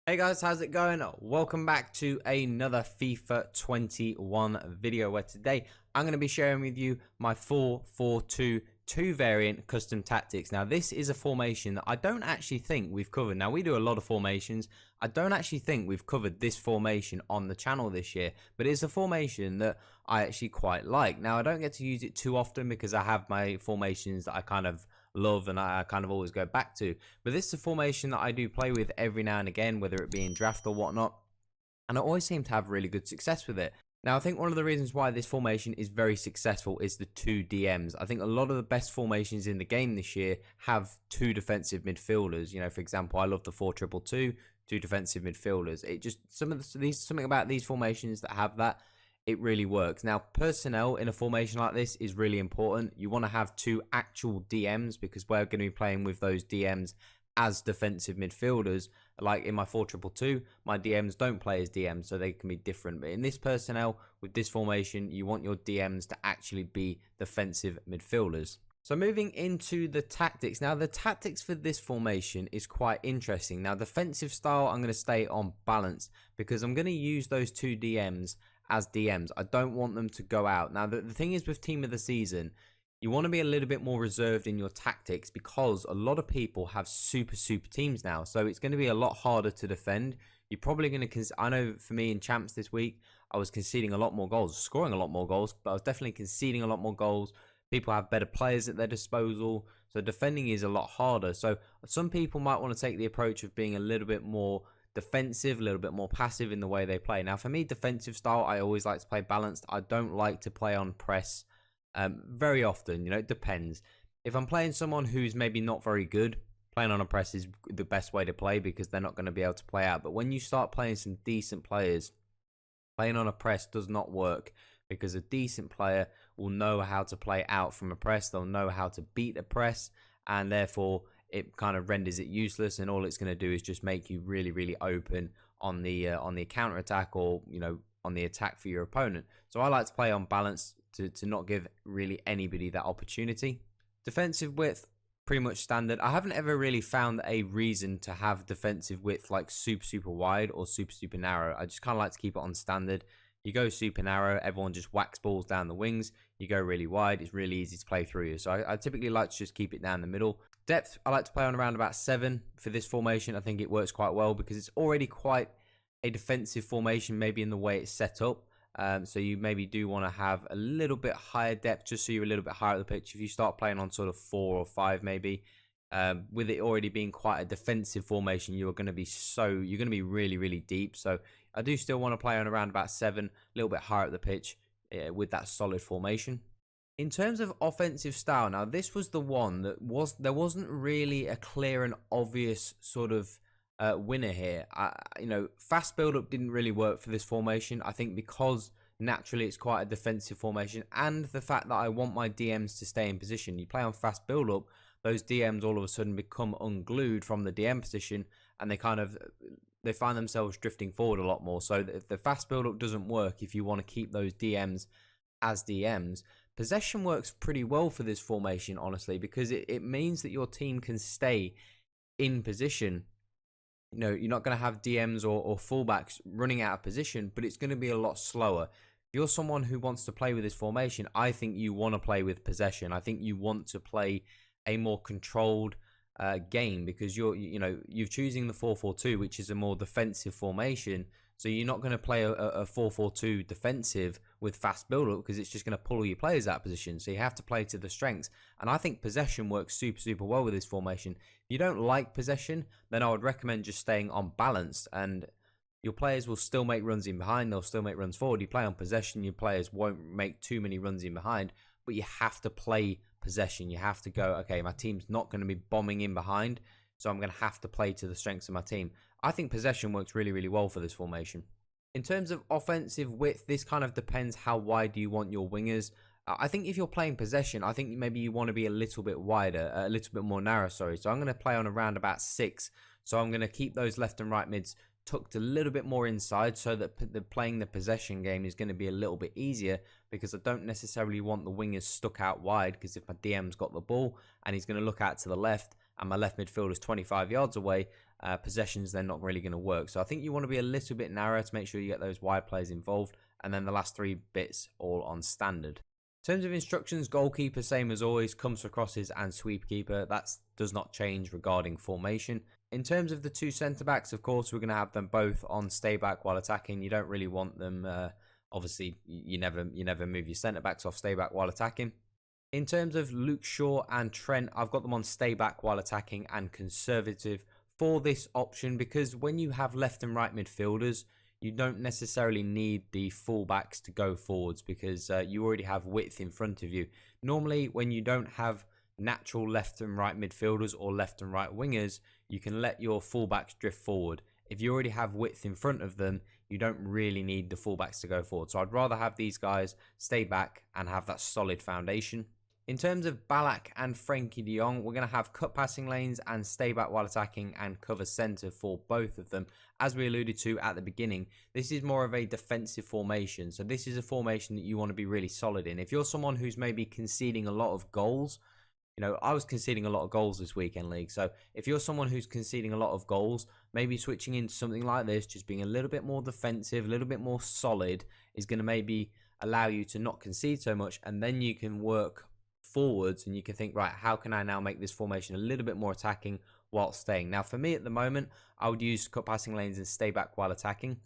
Hey guys, how's it going? Welcome back to another FIFA 21 video where today I'm going to be sharing with you my 4-4-2 variant custom tactics. Now this is a formation that I don't actually think we've covered. Now we do a lot of formations. I don't actually think we've covered this formation on the channel this year, but it's a formation that I actually quite like. Now I don't get to use it too often because I have my formations that I kind of love and I kind of always go back to, but this is a formation that I do play with every now and again, whether it be in draft or whatnot, and I always seem to have really good success with it. Now I think one of the reasons why this formation is very successful is the two DMs. I think a lot of the best formations in the game this year have two defensive midfielders. You know, for example, I love the 4-2-2, two defensive midfielders. It just something about these formations that have that, it really works. Now, personnel in a formation like this is really important. You want to have two actual DMs because we're going to be playing with those DMs as defensive midfielders. Like in my 4-2-2, my DMs don't play as DMs, so they can be different. But in this personnel, with this formation, you want your DMs to actually be defensive midfielders. So moving into the tactics. Now, the tactics for this formation is quite interesting. Now, defensive style, I'm going to stay on balance because I'm going to use those two DMs as DMs. I don't want them to go out. Now, the thing is with team of the season, you want to be a little bit more reserved in your tactics because a lot of people have super teams now. So it's going to be a lot harder to defend. You're probably going to, I know for me in champs this week, I was conceding a lot more goals, scoring a lot more goals, but I was definitely conceding a lot more goals. People have better players at their disposal, so defending is a lot harder. So some people might want to take the approach of being a little bit more defensive, a little bit more passive in the way they play. Now for me, defensive style, I always like to play balanced. I don't like to play on press very often. You know, it depends. If I'm playing someone who's maybe not very good, playing on a press is the best way to play because they're not going to be able to play out. But when you start playing some decent players, playing on a press does not work because a decent player will know how to play out from a press. They'll know how to beat a press, and therefore it kind of renders it useless, and all it's going to do is just make you really open on the counter attack, or you know, on the attack for your opponent. So I like to play on balance to not give really anybody that opportunity. Defensive width, pretty much standard. I haven't ever really found a reason to have defensive width like super wide or super narrow. I just kind of like to keep it on standard. You go super narrow, everyone just whacks balls down the wings. You go really wide, it's really easy to play through you. So I typically like to just keep it down the middle. Depth, I like to play on around about 7 for this formation. I think it works quite well because it's already quite a defensive formation, maybe in the way it's set up. So you maybe do want to have a little bit higher depth just so you're a little bit higher at the pitch. If you start playing on sort of 4 or 5 maybe, with it already being quite a defensive formation, you're going to be really deep. So I do still want to play on around about 7, a little bit higher at the pitch with that solid formation. In terms of offensive style, now this was the one that there wasn't really a clear and obvious sort of winner here. You know, fast build-up didn't really work for this formation. I think because naturally it's quite a defensive formation, and the fact that I want my DMs to stay in position. You play on fast build-up, those DMs all of a sudden become unglued from the DM position, and they find themselves drifting forward a lot more. So the fast build-up doesn't work if you want to keep those DMs as DMs. Possession works pretty well for this formation, honestly, because it means that your team can stay in position. You know, you're not going to have DMs or fullbacks running out of position, but it's going to be a lot slower. If you're someone who wants to play with this formation, I think you want to play with possession. I think you want to play a more controlled game because you're choosing the 4-4-2, which is a more defensive formation. So you're not going to play a 4-4-2 defensive with fast build-up because it's just going to pull all your players out of position. So you have to play to the strengths. And I think possession works super well with this formation. If you don't like possession, then I would recommend just staying on balance. And your players will still make runs in behind. They'll still make runs forward. You play on possession, your players won't make too many runs in behind. But you have to play possession. You have to go, okay, my team's not going to be bombing in behind, so I'm going to have to play to the strengths of my team. I think possession works really well for this formation. In terms of offensive width, this kind of depends how wide you want your wingers. I think if you're playing possession, I think maybe you want to be a little bit wider, a little bit more narrow, sorry. So I'm going to play on around about 6. So I'm going to keep those left and right mids tucked a little bit more inside so that playing the possession game is going to be a little bit easier, because I don't necessarily want the wingers stuck out wide, because if my DM's got the ball and he's going to look out to the left and my left midfielder is 25 yards away, possessions, they're not really going to work. So I think you want to be a little bit narrow to make sure you get those wide players involved, and then the last 3 bits all on standard. In terms of instructions, goalkeeper, same as always, comes for crosses, and sweep keeper, that does not change regarding formation. In terms of the 2 centre-backs, of course, we're going to have them both on stay back while attacking. You don't really want them, obviously, you never move your centre-backs off stay back while attacking. In terms of Luke Shaw and Trent, I've got them on stay back while attacking and conservative for this option, because when you have left and right midfielders, you don't necessarily need the fullbacks to go forwards, because you already have width in front of you. Normally, when you don't have natural left and right midfielders or left and right wingers, you can let your fullbacks drift forward. If you already have width in front of them, you don't really need the fullbacks to go forward. So I'd rather have these guys stay back and have that solid foundation. In terms of Ballack and Frankie de Jong, we're going to have cut passing lanes and stay back while attacking and cover centre for both of them. As we alluded to at the beginning, this is more of a defensive formation. So this is a formation that you want to be really solid in. If you're someone who's maybe conceding a lot of goals, you know, I was conceding a lot of goals this weekend league. So if you're someone who's conceding a lot of goals, maybe switching into something like this, just being a little bit more defensive, a little bit more solid, is going to maybe allow you to not concede so much. And then you can work forwards and you can think, right, how can I now make this formation a little bit more attacking while staying? Now, for me at the moment, I would use cut passing lanes and stay back while attacking.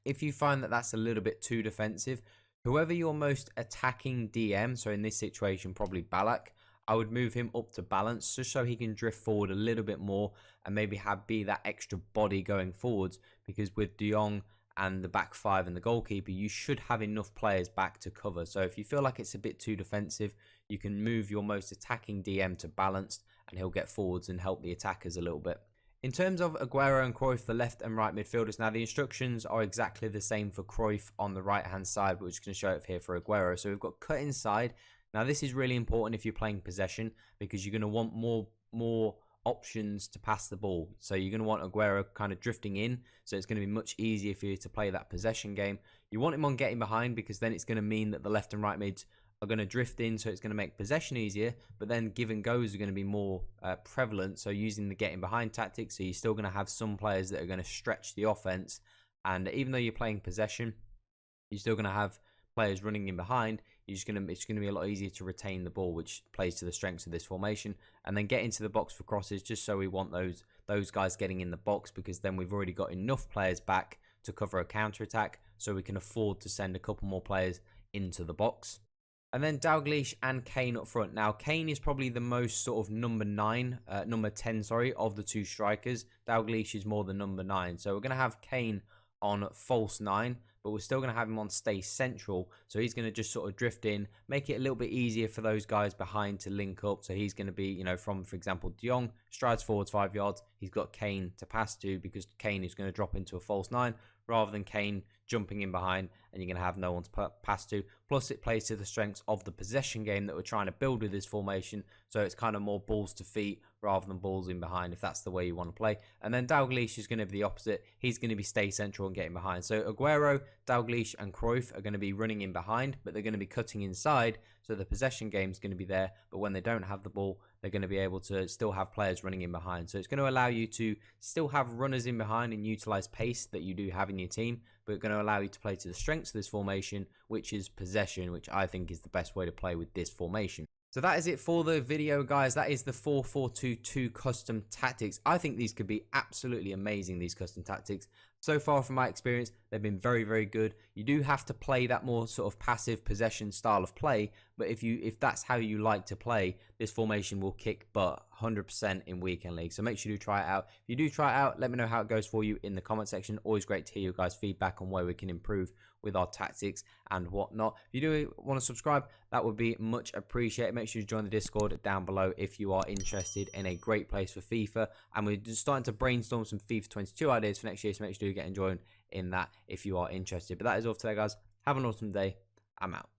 If you find that that's a little bit too defensive, whoever your most attacking DM, so in this situation, probably Ballack, I would move him up to balance just so he can drift forward a little bit more and maybe be that extra body going forwards, because with de Jong and the back 5 and the goalkeeper, you should have enough players back to cover. So if you feel like it's a bit too defensive, you can move your most attacking DM to balanced and he'll get forwards and help the attackers a little bit. In terms of Aguero and Cruyff, the left and right midfielders, now the instructions are exactly the same for Cruyff on the right hand side, but we're just going to show it here for Aguero. So we've got cut inside. Now this is really important if you're playing possession, because you're going to want more options to pass the ball. So you're going to want Aguero kind of drifting in, so it's going to be much easier for you to play that possession game. You want him on getting behind, because then it's going to mean that the left and right mids are going to drift in, so it's going to make possession easier, but then give and goes are going to be more prevalent, so using the getting behind tactic, so you're still going to have some players that are going to stretch the offense, and even though you're playing possession, you're still going to have players running in behind. It's going to be a lot easier to retain the ball, which plays to the strengths of this formation. And then get into the box for crosses, just so we want those guys getting in the box, because then we've already got enough players back to cover a counter attack, so we can afford to send a couple more players into the box. And then Dalglish and Kane up front. Now, Kane is probably the most sort of number 10, of the 2 strikers. Dalglish is more the number 9. So we're going to have Kane on false 9, but we're still going to have him on stay central. So he's going to just sort of drift in, make it a little bit easier for those guys behind to link up. So he's going to be, you know, from, for example, de Jong strides forwards 5 yards. He's got Kane to pass to, because Kane is going to drop into a false 9 rather than Kane jumping in behind, and you're going to have no one to pass to. Plus, it plays to the strengths of the possession game that we're trying to build with this formation. So it's kind of more balls to feet rather than balls in behind, if that's the way you want to play. And then Dalglish is going to be the opposite. He's going to be stay central and getting behind. So Aguero, Dalglish and Cruyff are going to be running in behind, but they're going to be cutting inside. So the possession game is going to be there, but when they don't have the ball, they're going to be able to still have players running in behind. So it's going to allow you to still have runners in behind and utilize pace that you do have in your team, but it's going to allow you to play to the strengths of this formation, which is possession, which I think is the best way to play with this formation. So that is it for the video, guys. That is the 4-4-2-2 custom tactics. I think these could be absolutely amazing, these custom tactics. So far, from my experience, they've been very, very good. You do have to play that more sort of passive possession style of play, but if that's how you like to play, this formation will kick butt 100% in weekend league. So make sure you try it out. If you do try it out, let me know how it goes for you in the comment section. Always great to hear you guys' feedback on where we can improve with our tactics and whatnot. If you do want to subscribe, that would be much appreciated. Make sure you join the Discord down below if you are interested in a great place for FIFA. And we're just starting to brainstorm some FIFA 22 ideas for next year, so make sure you get enjoying in that if you are interested. But that is all for today, guys. Have an awesome day. I'm out.